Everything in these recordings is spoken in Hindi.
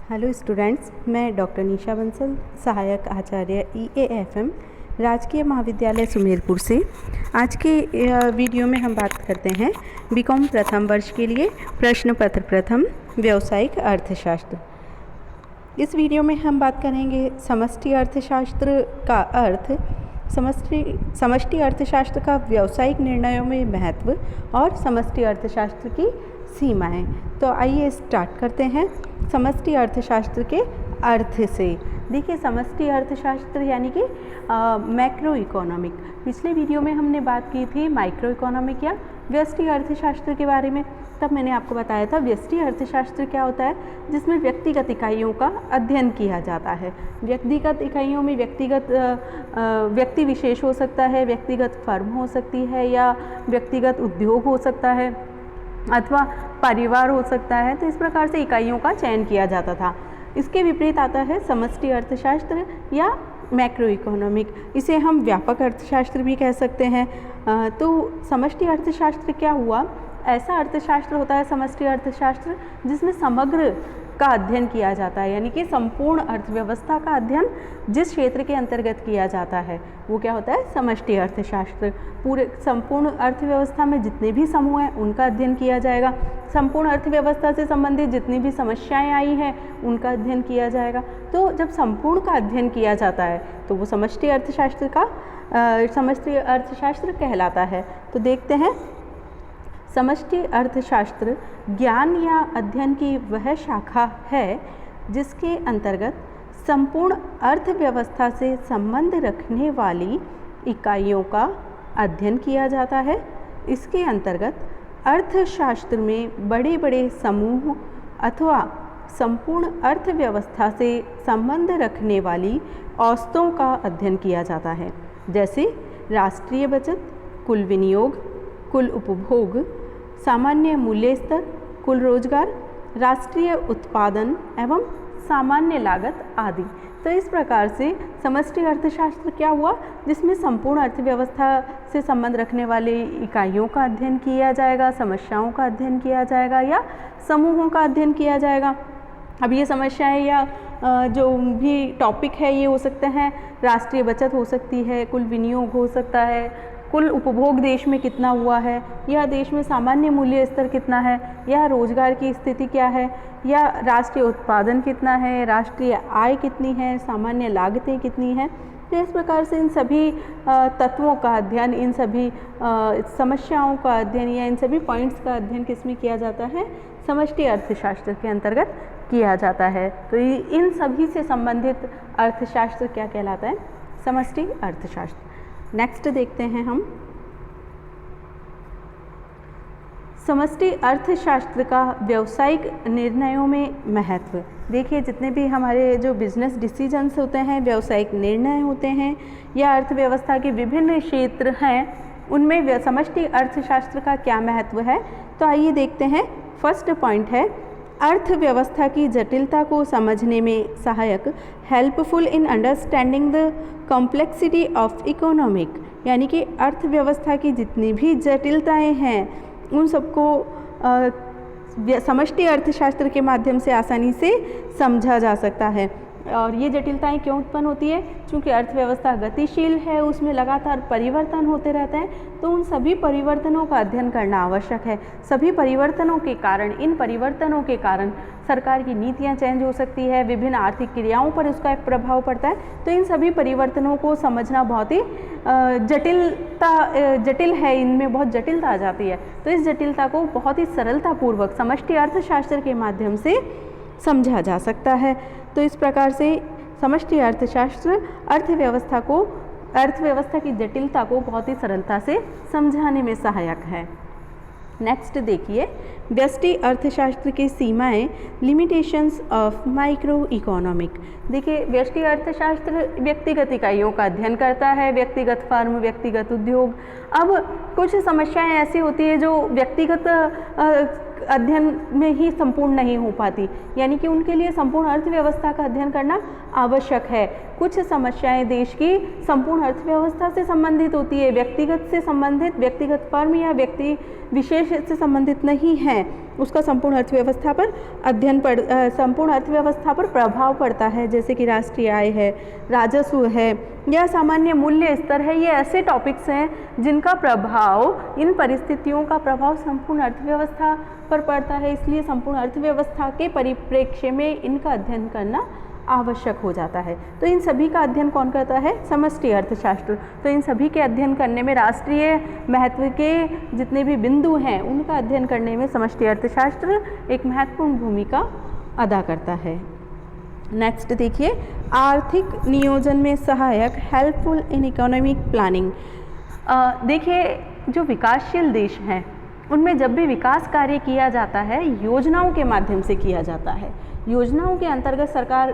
हेलो स्टूडेंट्स, मैं डॉक्टर निशा बंसल, सहायक आचार्य EAFM राजकीय महाविद्यालय सुमेरपुर से। आज के वीडियो में हम बात करते हैं बीकॉम प्रथम वर्ष के लिए प्रश्न पत्र प्रथम व्यावसायिक अर्थशास्त्र। इस वीडियो में हम बात करेंगे समष्टि अर्थशास्त्र का अर्थ, समष्टि अर्थशास्त्र का व्यावसायिक निर्णयों में महत्व और समष्टि अर्थशास्त्र की सीमाएं। तो आइए स्टार्ट करते हैं समष्टि अर्थशास्त्र के अर्थ से। देखिए, समष्टि अर्थशास्त्र यानी कि मैक्रो इकोनॉमिक। पिछले वीडियो में हमने बात की थी माइक्रो इकोनॉमिक या व्यष्टि अर्थशास्त्र के बारे में। तब मैंने आपको बताया था व्यष्टि अर्थशास्त्र क्या होता है, जिसमें व्यक्तिगत इकाइयों का अध्ययन किया जाता है। व्यक्तिगत इकाइयों में व्यक्ति विशेष हो सकता है, व्यक्तिगत फर्म हो सकती है, या व्यक्तिगत उद्योग हो सकता है, अथवा परिवार हो सकता है। तो इस प्रकार से इकाइयों का चयन किया जाता था। इसके विपरीत आता है समष्टि अर्थशास्त्र या मैक्रो इकोनॉमिक। इसे हम व्यापक अर्थशास्त्र भी कह सकते हैं। तो समष्टि अर्थशास्त्र क्या हुआ? ऐसा अर्थशास्त्र होता है समष्टि अर्थशास्त्र जिसमें समग्र का अध्ययन किया जाता है, यानी कि संपूर्ण अर्थव्यवस्था का अध्ययन जिस क्षेत्र के अंतर्गत किया जाता है वो क्या होता है? समष्टि अर्थशास्त्र। पूरे संपूर्ण अर्थव्यवस्था में जितने भी समूह हैं उनका अध्ययन किया जाएगा। संपूर्ण अर्थव्यवस्था से संबंधित जितनी भी समस्याएं आई हैं उनका अध्ययन किया जाएगा। तो जब संपूर्ण का अध्ययन किया जाता है तो वो समष्टि अर्थशास्त्र कहलाता है। तो देखते हैं, समष्टि अर्थशास्त्र ज्ञान या अध्ययन की वह शाखा है जिसके अंतर्गत संपूर्ण अर्थव्यवस्था से संबंध रखने वाली इकाइयों का अध्ययन किया जाता है। इसके अंतर्गत अर्थशास्त्र में बड़े बड़े समूह अथवा संपूर्ण अर्थव्यवस्था से संबंध रखने वाली औसतों का अध्ययन किया जाता है, जैसे राष्ट्रीय बचत, कुल विनियोग, कुल उपभोग, सामान्य मूल्य स्तर, कुल रोजगार, राष्ट्रीय उत्पादन एवं सामान्य लागत आदि। तो इस प्रकार से समष्टि अर्थशास्त्र क्या हुआ, जिसमें संपूर्ण अर्थव्यवस्था से संबंध रखने वाले इकाइयों का अध्ययन किया जाएगा, समस्याओं का अध्ययन किया जाएगा या समूहों का अध्ययन किया जाएगा। अब ये समस्याएं या जो भी टॉपिक है ये हो सकते हैं, राष्ट्रीय बचत हो सकती है, कुल विनियोग हो सकता है, कुल उपभोग देश में कितना हुआ है, या देश में सामान्य मूल्य स्तर कितना है, या रोजगार की स्थिति क्या है, या राष्ट्रीय उत्पादन कितना है, राष्ट्रीय आय कितनी है, सामान्य लागतें कितनी हैं। तो इस प्रकार से इन सभी तत्वों का अध्ययन, इन सभी समस्याओं का अध्ययन या इन सभी पॉइंट्स का अध्ययन किसमें किया जाता है? समष्टि अर्थशास्त्र के अंतर्गत किया जाता है। तो इन सभी से संबंधित अर्थशास्त्र क्या कहलाता है? समष्टि अर्थशास्त्र। नेक्स्ट देखते हैं हम समष्टि अर्थशास्त्र का व्यावसायिक निर्णयों में महत्व। देखिए, जितने भी हमारे जो बिजनेस डिसीजंस होते हैं, व्यावसायिक निर्णय होते हैं या अर्थव्यवस्था के विभिन्न क्षेत्र हैं, उनमें समष्टि अर्थशास्त्र का क्या महत्व है। तो आइए देखते हैं। फर्स्ट पॉइंट है अर्थव्यवस्था की जटिलता को समझने में सहायक, helpful in understanding the complexity of economic. यानी कि अर्थव्यवस्था की जितनी भी जटिलताएं हैं उन सबको समष्टि अर्थशास्त्र के माध्यम से आसानी से समझा जा सकता है। और ये जटिलताएं क्यों उत्पन्न होती है? क्योंकि अर्थव्यवस्था गतिशील है, उसमें लगातार परिवर्तन होते रहते हैं। तो उन सभी परिवर्तनों का अध्ययन करना आवश्यक है। सभी परिवर्तनों के कारण, इन परिवर्तनों के कारण सरकार की नीतियां चेंज हो सकती है, विभिन्न आर्थिक क्रियाओं पर उसका एक प्रभाव पड़ता है। तो इन सभी परिवर्तनों को समझना बहुत ही जटिल है, इनमें बहुत जटिलता आ जाती है। तो इस जटिलता को बहुत ही सरलतापूर्वक समष्टि अर्थशास्त्र के माध्यम से समझा जा सकता है। तो इस प्रकार से समष्टि अर्थशास्त्र अर्थव्यवस्था की जटिलता को बहुत ही सरलता से समझाने में सहायक है। नेक्स्ट देखिए, व्यष्टि अर्थशास्त्र की सीमाएं, लिमिटेशंस ऑफ माइक्रो इकोनॉमिक। देखिए, व्यष्टि अर्थशास्त्र व्यक्तिगत इकाइयों का अध्ययन करता है, व्यक्तिगत फर्म, व्यक्तिगत उद्योग। अब कुछ समस्याएं ऐसी होती है जो व्यक्तिगत अध्ययन में ही संपूर्ण नहीं हो पाती, यानी कि उनके लिए संपूर्ण अर्थव्यवस्था का अध्ययन करना आवश्यक है। कुछ समस्याएं देश की संपूर्ण अर्थव्यवस्था से संबंधित होती है, व्यक्तिगत से संबंधित, व्यक्तिगत फर्म या व्यक्ति विशेष से संबंधित नहीं है, उसका संपूर्ण अर्थव्यवस्था पर संपूर्ण अर्थव्यवस्था पर प्रभाव पड़ता है, जैसे कि राष्ट्रीय आय है, राजस्व है या सामान्य मूल्य स्तर है। ये ऐसे टॉपिक्स हैं जिनका प्रभाव, इन परिस्थितियों का प्रभाव संपूर्ण अर्थव्यवस्था पर पड़ता है, इसलिए संपूर्ण अर्थव्यवस्था के परिप्रेक्ष्य में इनका अध्ययन करना आवश्यक हो जाता है। तो इन सभी का अध्ययन कौन करता है? समष्टि अर्थशास्त्र। तो इन सभी के अध्ययन करने में, राष्ट्रीय महत्व के जितने भी बिंदु हैं उनका अध्ययन करने में समष्टि अर्थशास्त्र एक महत्वपूर्ण भूमिका अदा करता है। नेक्स्ट देखिए, आर्थिक नियोजन में सहायक, हेल्पफुल इन इकोनॉमिक प्लानिंग। देखिए, जो विकासशील देश हैं उनमें जब भी विकास कार्य किया जाता है योजनाओं के माध्यम से किया जाता है। योजनाओं के अंतर्गत सरकार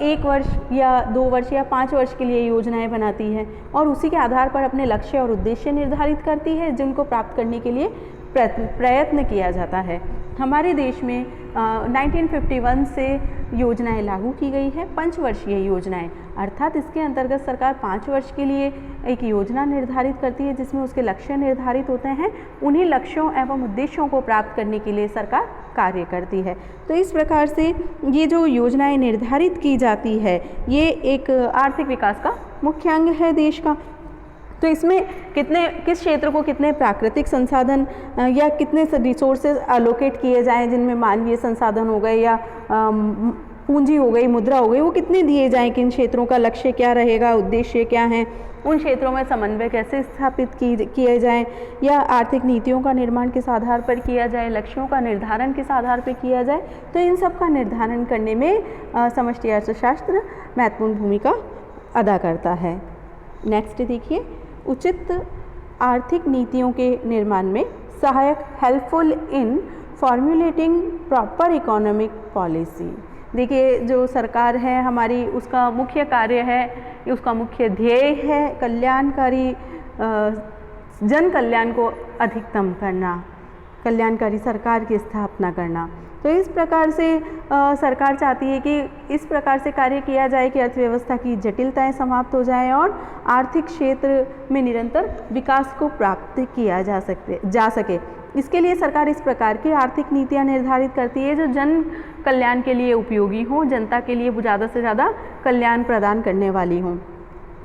1 वर्ष या 2 वर्ष या 5 वर्ष के लिए योजनाएं बनाती है और उसी के आधार पर अपने लक्ष्य और उद्देश्य निर्धारित करती है, जिनको प्राप्त करने के लिए प्रयत्न किया जाता है। हमारे देश में 1951 से योजनाएं लागू की गई है, 5 वर्षीय योजनाएं, अर्थात इसके अंतर्गत सरकार 5 वर्ष के लिए एक योजना निर्धारित करती है जिसमें उसके लक्ष्य निर्धारित होते हैं। उन्हीं लक्ष्यों एवं उद्देश्यों को प्राप्त करने के लिए सरकार कार्य करती है। तो इस प्रकार से ये जो योजनाएं निर्धारित की जाती है ये एक आर्थिक विकास का मुख्य अंग है देश का। तो इसमें किस क्षेत्र को कितने प्राकृतिक संसाधन या कितने रिसोर्सेज एलोकेट किए जाएं, जिनमें मानवीय संसाधन हो गए या पूंजी हो गई, मुद्रा हो गई, वो कितने दिए जाएं, किन क्षेत्रों का लक्ष्य क्या रहेगा, उद्देश्य क्या है, उन क्षेत्रों में समन्वय कैसे स्थापित किए जाएं या आर्थिक नीतियों का निर्माण किस आधार पर किया जाए, लक्ष्यों का निर्धारण किस आधार पर किया जाए। तो इन सब का निर्धारण करने में समष्टि अर्थशास्त्र महत्वपूर्ण भूमिका अदा करता है। नेक्स्ट देखिए, उचित आर्थिक नीतियों के निर्माण में सहायक, helpful in formulating proper economic policy. देखिए, जो सरकार है हमारी, उसका मुख्य कार्य है, उसका मुख्य ध्येय है कल्याणकारी, जन कल्याण को अधिकतम करना, कल्याणकारी सरकार की स्थापना करना। तो इस प्रकार से सरकार चाहती है कि इस प्रकार से कार्य किया जाए कि अर्थव्यवस्था की जटिलताएं समाप्त हो जाएं और आर्थिक क्षेत्र में निरंतर विकास को प्राप्त किया जा सके। इसके लिए सरकार इस प्रकार की आर्थिक नीतियां निर्धारित करती है जो जन कल्याण के लिए उपयोगी हों, जनता के लिए ज़्यादा से ज़्यादा कल्याण प्रदान करने वाली हों।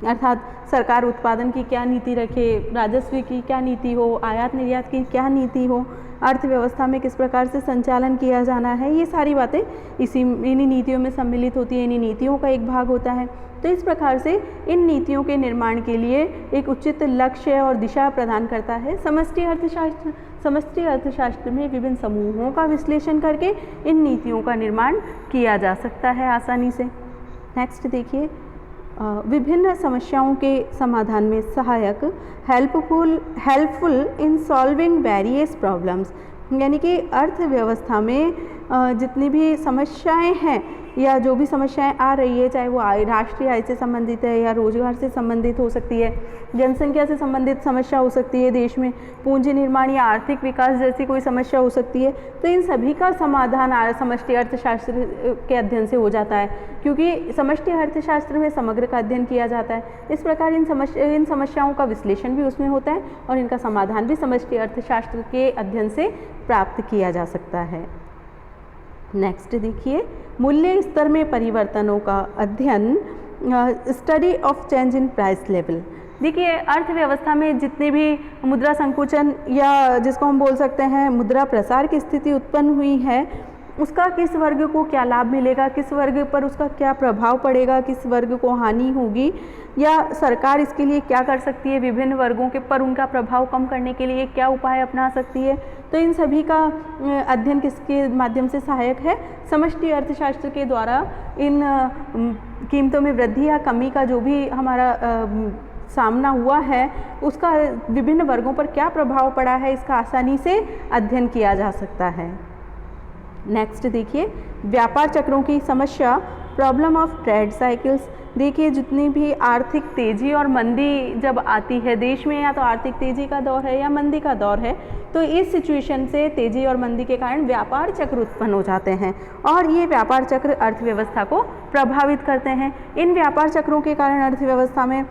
अर्थात सरकार उत्पादन की क्या नीति रखे, राजस्व की क्या नीति हो, आयात निर्यात की क्या नीति हो, अर्थव्यवस्था में किस प्रकार से संचालन किया जाना है, ये सारी बातें इन्हीं नीतियों में सम्मिलित होती है, इन्हीं नीतियों का एक भाग होता है। तो इस प्रकार से इन नीतियों के निर्माण के लिए एक उचित लक्ष्य और दिशा प्रदान करता है समष्टि अर्थशास्त्र। समष्टि अर्थशास्त्र में विभिन्न समूहों का विश्लेषण करके इन नीतियों का निर्माण किया जा सकता है आसानी से। नेक्स्ट देखिए, विभिन्न समस्याओं के समाधान में सहायक, helpful in solving various problems. यानी कि अर्थव्यवस्था में जितनी भी समस्याएं हैं या जो भी समस्याएं आ रही है, चाहे वो राष्ट्रीय आय से संबंधित है या रोजगार से संबंधित हो सकती है, जनसंख्या से संबंधित समस्या हो सकती है, देश में पूंजी निर्माण या आर्थिक विकास जैसी कोई समस्या हो सकती है, तो इन सभी का समाधान समष्टि अर्थशास्त्र के अध्ययन से हो जाता है, क्योंकि समष्टि अर्थशास्त्र में समग्र का अध्ययन किया जाता है। इस प्रकार इन समस्याओं का विश्लेषण भी उसमें होता है और इनका समाधान भी समष्टि अर्थशास्त्र के अध्ययन से प्राप्त किया जा सकता है। नेक्स्ट देखिए, मूल्य स्तर में परिवर्तनों का अध्ययन, study of change in price level. देखिए, अर्थव्यवस्था में जितने भी मुद्रा संकुचन या जिसको हम बोल सकते हैं मुद्रा प्रसार की स्थिति उत्पन्न हुई है, उसका किस वर्ग को क्या लाभ मिलेगा, किस वर्ग पर उसका क्या प्रभाव पड़ेगा, किस वर्ग को हानि होगी, या सरकार इसके लिए क्या कर सकती है, विभिन्न वर्गों के पर उनका प्रभाव कम करने के लिए क्या उपाय अपना सकती है। तो इन सभी का अध्ययन किसके माध्यम से सहायक है? समष्टि अर्थशास्त्र के द्वारा इन कीमतों में वृद्धि या कमी का जो भी हमारा सामना हुआ है, उसका विभिन्न वर्गों पर क्या प्रभाव पड़ा है, इसका आसानी से अध्ययन किया जा सकता है। नेक्स्ट देखिए, व्यापार चक्रों की समस्या प्रॉब्लम ऑफ ट्रेड साइकिल्स। देखिए जितनी भी आर्थिक तेज़ी और मंदी जब आती है देश में, या तो आर्थिक तेज़ी का दौर है या मंदी का दौर है, तो इस सिचुएशन से तेज़ी और मंदी के कारण व्यापार चक्र उत्पन्न हो जाते हैं और ये व्यापार चक्र अर्थव्यवस्था को प्रभावित करते हैं। इन व्यापार चक्रों के कारण अर्थव्यवस्था में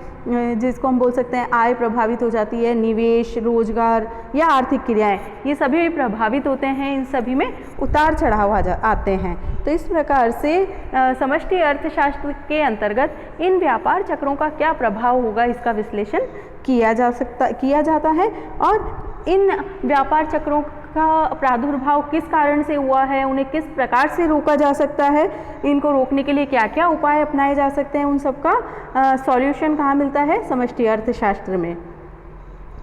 जिसको हम बोल सकते हैं आय प्रभावित हो जाती है, निवेश, रोजगार या आर्थिक क्रियाएं, ये सभी प्रभावित होते हैं। इन सभी में उतार चढ़ाव आते हैं। तो इस प्रकार से समष्टि अर्थशास्त्र के अंतर्गत इन व्यापार चक्रों का क्या प्रभाव होगा इसका विश्लेषण किया जाता है और इन व्यापार चक्रों का प्रादुर्भाव किस कारण से हुआ है, उन्हें किस प्रकार से रोका जा सकता है, इनको रोकने के लिए क्या क्या उपाय अपनाए जा सकते हैं, उन सब का सॉल्यूशन कहाँ मिलता है, समष्टि अर्थशास्त्र में।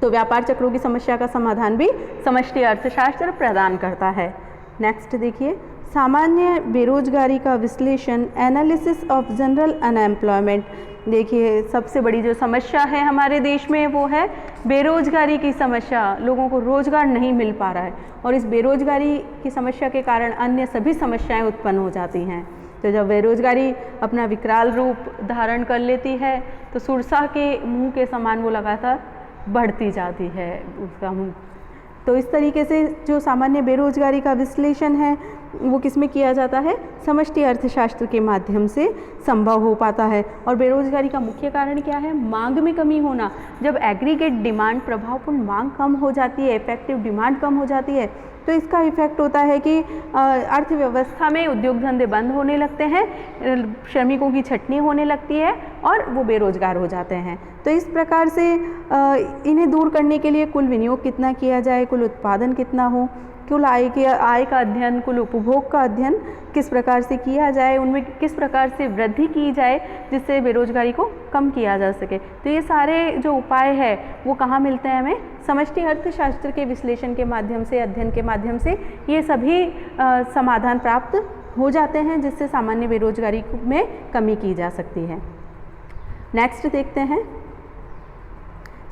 तो व्यापार चक्रों की समस्या का समाधान भी समष्टि अर्थशास्त्र प्रदान करता है। नेक्स्ट देखिए, सामान्य बेरोजगारी का विश्लेषण, एनालिसिस ऑफ जनरल अनएम्प्लॉयमेंट। देखिए सबसे बड़ी जो समस्या है हमारे देश में वो है बेरोजगारी की समस्या। लोगों को रोजगार नहीं मिल पा रहा है और इस बेरोजगारी की समस्या के कारण अन्य सभी समस्याएं उत्पन्न हो जाती हैं। तो जब बेरोजगारी अपना विकराल रूप धारण कर लेती है तो सुरसा के मुंह के समान वो लगातार बढ़ती जाती है उसका मुंह। तो इस तरीके से जो सामान्य बेरोजगारी का विश्लेषण है वो किसमें किया जाता है, समष्टि अर्थशास्त्र के माध्यम से संभव हो पाता है। और बेरोजगारी का मुख्य कारण क्या है, मांग में कमी होना। जब एग्रीगेट डिमांड, प्रभावपूर्ण मांग कम हो जाती है, इफेक्टिव डिमांड कम हो जाती है, तो इसका इफेक्ट होता है कि अर्थव्यवस्था में उद्योग धंधे बंद होने लगते हैं, श्रमिकों की छटनी होने लगती है और वो बेरोजगार हो जाते हैं। तो इस प्रकार से इन्हें दूर करने के लिए कुल विनियोग कितना किया जाए, कुल उत्पादन कितना हो, कुल आय का अध्ययन, कुल उपभोग का अध्ययन किस प्रकार से किया जाए, उनमें किस प्रकार से वृद्धि की जाए जिससे बेरोजगारी को कम किया जा सके। तो ये सारे जो उपाय है वो कहाँ मिलते हैं हमें, समष्टि अर्थशास्त्र के विश्लेषण के माध्यम से, अध्ययन के माध्यम से ये सभी समाधान प्राप्त हो जाते हैं जिससे सामान्य बेरोजगारी में कमी की जा सकती है। नेक्स्ट देखते हैं,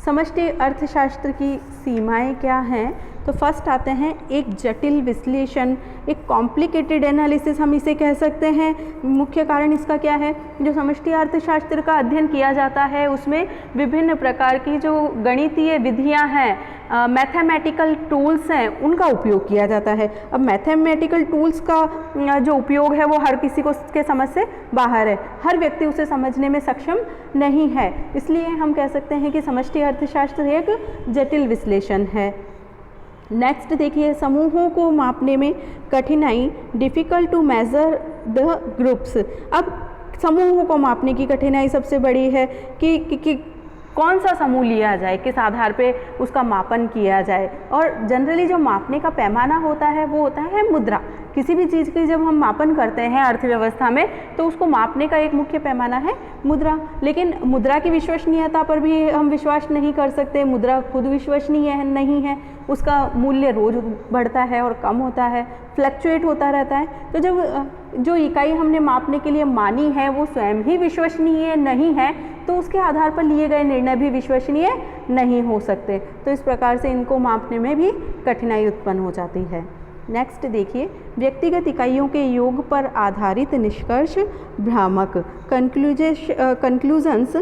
समष्टि अर्थशास्त्र की सीमाएं क्या हैं। तो फर्स्ट आते हैं एक जटिल विश्लेषण, एक कॉम्प्लिकेटेड एनालिसिस हम इसे कह सकते हैं। मुख्य कारण इसका क्या है, जो समष्टि अर्थशास्त्र का अध्ययन किया जाता है उसमें विभिन्न प्रकार की जो गणितीय विधियां हैं, मैथमेटिकल टूल्स हैं, उनका उपयोग किया जाता है। अब मैथमेटिकल टूल्स का जो उपयोग है वो हर किसी को के समझ से बाहर है, हर व्यक्ति उसे समझने में सक्षम नहीं है, इसलिए हम कह सकते हैं कि समष्टि अर्थशास्त्र एक जटिल विश्लेषण है। नेक्स्ट देखिए, समूहों को मापने में कठिनाई, difficult to measure the groups. अब समूहों को मापने की कठिनाई सबसे बड़ी है कि कौन सा समूह लिया जाए, किस आधार पे उसका मापन किया जाए। और जनरली जो मापने का पैमाना होता है वो होता है मुद्रा। किसी भी चीज़ की जब हम मापन करते हैं अर्थव्यवस्था में तो उसको मापने का एक मुख्य पैमाना है मुद्रा। लेकिन मुद्रा की विश्वसनीयता पर भी हम विश्वास नहीं कर सकते, मुद्रा खुद विश्वसनीय नहीं है, उसका मूल्य रोज बढ़ता है और कम होता है, फ्लक्चुएट होता रहता है। तो जब जो इकाई हमने मापने के लिए मानी है वो स्वयं ही विश्वसनीय नहीं है तो उसके आधार पर लिए गए निर्णय भी विश्वसनीय नहीं हो सकते। तो इस प्रकार से इनको मापने में भी कठिनाई उत्पन्न हो जाती है। नेक्स्ट देखिए, व्यक्तिगत इकाइयों के योग पर आधारित निष्कर्ष भ्रामक, conclusions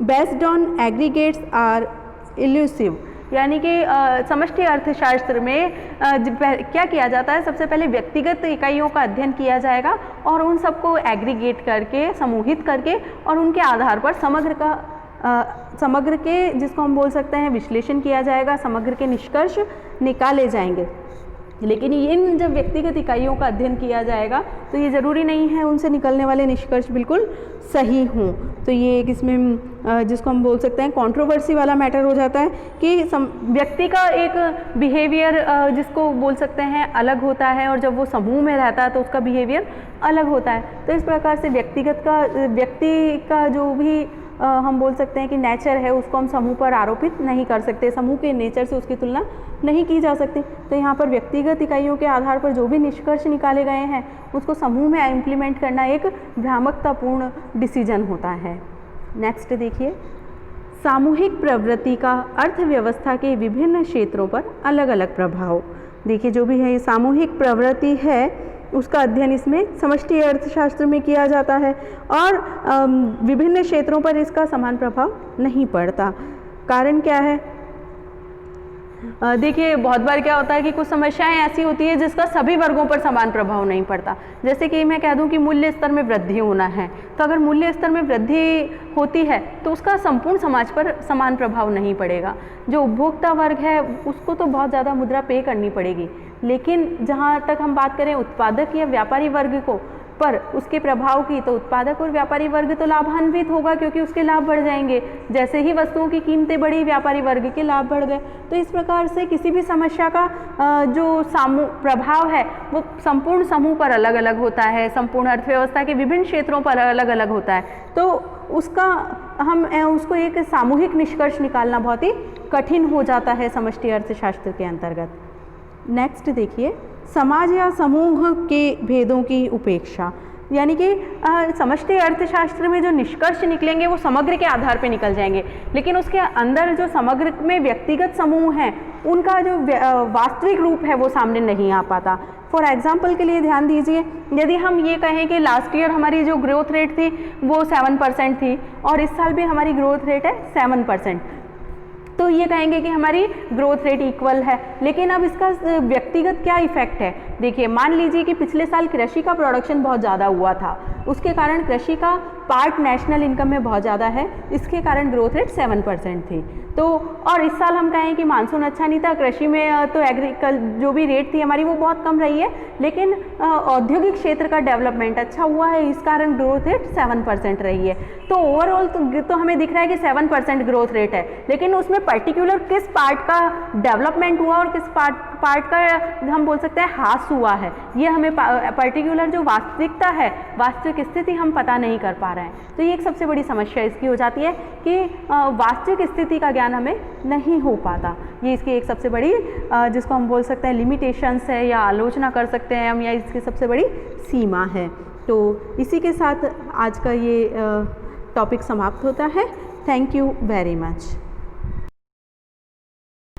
based on aggregates are illusive. यानी कि समष्टि अर्थशास्त्र में क्या किया जाता है, सबसे पहले व्यक्तिगत इकाइयों का अध्ययन किया जाएगा और उन सबको एग्रीगेट करके, समूहित करके और उनके आधार पर समग्र के जिसको हम बोल सकते हैं विश्लेषण किया जाएगा, समग्र के निष्कर्ष निकाले जाएंगे। लेकिन इन जब व्यक्तिगत इकाइयों का अध्ययन किया जाएगा तो ये ज़रूरी नहीं है उनसे निकलने वाले निष्कर्ष बिल्कुल सही हों। तो ये एक इसमें जिसको हम बोल सकते हैं कंट्रोवर्सी वाला मैटर हो जाता है कि व्यक्ति का एक बिहेवियर जिसको बोल सकते हैं अलग होता है और जब वो समूह में रहता है तो उसका बिहेवियर अलग होता है। तो इस प्रकार से व्यक्ति का जो भी हम बोल सकते हैं कि नेचर है उसको हम समूह पर आरोपित नहीं कर सकते, समूह के नेचर से उसकी तुलना नहीं की जा सकती। तो यहाँ पर व्यक्तिगत इकाइयों के आधार पर जो भी निष्कर्ष निकाले गए हैं उसको समूह में इम्प्लीमेंट करना एक भ्रामकतापूर्ण डिसीजन होता है। नेक्स्ट देखिए, सामूहिक प्रवृत्ति का अर्थव्यवस्था के विभिन्न क्षेत्रों पर अलग अलग प्रभाव। देखिए जो भी है ये सामूहिक प्रवृत्ति है उसका अध्ययन इसमें समष्टि अर्थशास्त्र में किया जाता है और विभिन्न क्षेत्रों पर इसका समान प्रभाव नहीं पड़ता। कारण क्या है? देखिए बहुत बार क्या होता है कि कुछ समस्याएं ऐसी होती है जिसका सभी वर्गों पर समान प्रभाव नहीं पड़ता। जैसे कि मैं कह दूं कि मूल्य स्तर में वृद्धि होना है, तो अगर मूल्य स्तर में वृद्धि होती है तो उसका संपूर्ण समाज पर समान प्रभाव नहीं पड़ेगा। जो उपभोक्ता वर्ग है उसको तो बहुत ज़्यादा मुद्रा पे करनी पड़ेगी, लेकिन जहाँ तक हम बात करें उत्पादक या व्यापारी वर्ग को पर उसके प्रभाव की, तो उत्पादक और व्यापारी वर्ग तो लाभान्वित होगा क्योंकि उसके लाभ बढ़ जाएंगे। जैसे ही वस्तुओं की कीमतें बढ़ी, व्यापारी वर्ग के लाभ बढ़ गए। तो इस प्रकार से किसी भी समस्या का जो प्रभाव है वो संपूर्ण समूह पर अलग अलग होता है, संपूर्ण अर्थव्यवस्था के विभिन्न क्षेत्रों पर अलग अलग होता है। तो उसको एक सामूहिक निष्कर्ष निकालना बहुत ही कठिन हो जाता है समष्टि अर्थशास्त्र के अंतर्गत। नेक्स्ट देखिए, समाज या समूह के भेदों की उपेक्षा, यानी कि समष्टि अर्थशास्त्र में जो निष्कर्ष निकलेंगे वो समग्र के आधार पे निकल जाएंगे, लेकिन उसके अंदर जो समग्र में व्यक्तिगत समूह हैं उनका जो वास्तविक रूप है वो सामने नहीं आ पाता। फॉर एग्जाम्पल के लिए ध्यान दीजिए, यदि हम ये कहें कि लास्ट ईयर हमारी जो ग्रोथ रेट थी वो 7% थी और इस साल भी हमारी ग्रोथ रेट है 7%, तो ये कहेंगे कि हमारी ग्रोथ रेट इक्वल है। लेकिन अब इसका व्यक्तिगत क्या इफेक्ट है? देखिए, मान लीजिए कि पिछले साल कृषि का प्रोडक्शन बहुत ज़्यादा हुआ था, उसके कारण कृषि का पार्ट नेशनल इनकम में बहुत ज़्यादा है, इसके कारण ग्रोथ रेट 7% थी। तो और इस साल हम कहें कि मानसून अच्छा नहीं था, कृषि में तो जो भी रेट थी हमारी वो बहुत कम रही है, लेकिन औद्योगिक क्षेत्र का डेवलपमेंट अच्छा हुआ है, इस कारण ग्रोथ रेट 7% रही है। तो ओवरऑल तो हमें दिख रहा है कि 7% ग्रोथ रेट है, लेकिन उसमें पर्टिकुलर किस पार्ट का डेवलपमेंट हुआ और किस पार्ट का हम बोल सकते हैं ह्रास हुआ है, ये हमें पर्टिकुलर जो वास्तविकता है, वास्तविक स्थिति हम पता नहीं कर पा रहे हैं। तो ये एक सबसे बड़ी समस्या इसकी हो जाती है कि वास्तविक स्थिति का ज्ञान हमें नहीं हो पाता। ये इसकी एक सबसे बड़ी जिसको हम बोल सकते हैं लिमिटेशंस है या आलोचना कर सकते हैं हम, या इसकी सबसे बड़ी सीमा है। तो इसी के साथ आज का ये टॉपिक समाप्त होता है। Thank you very much.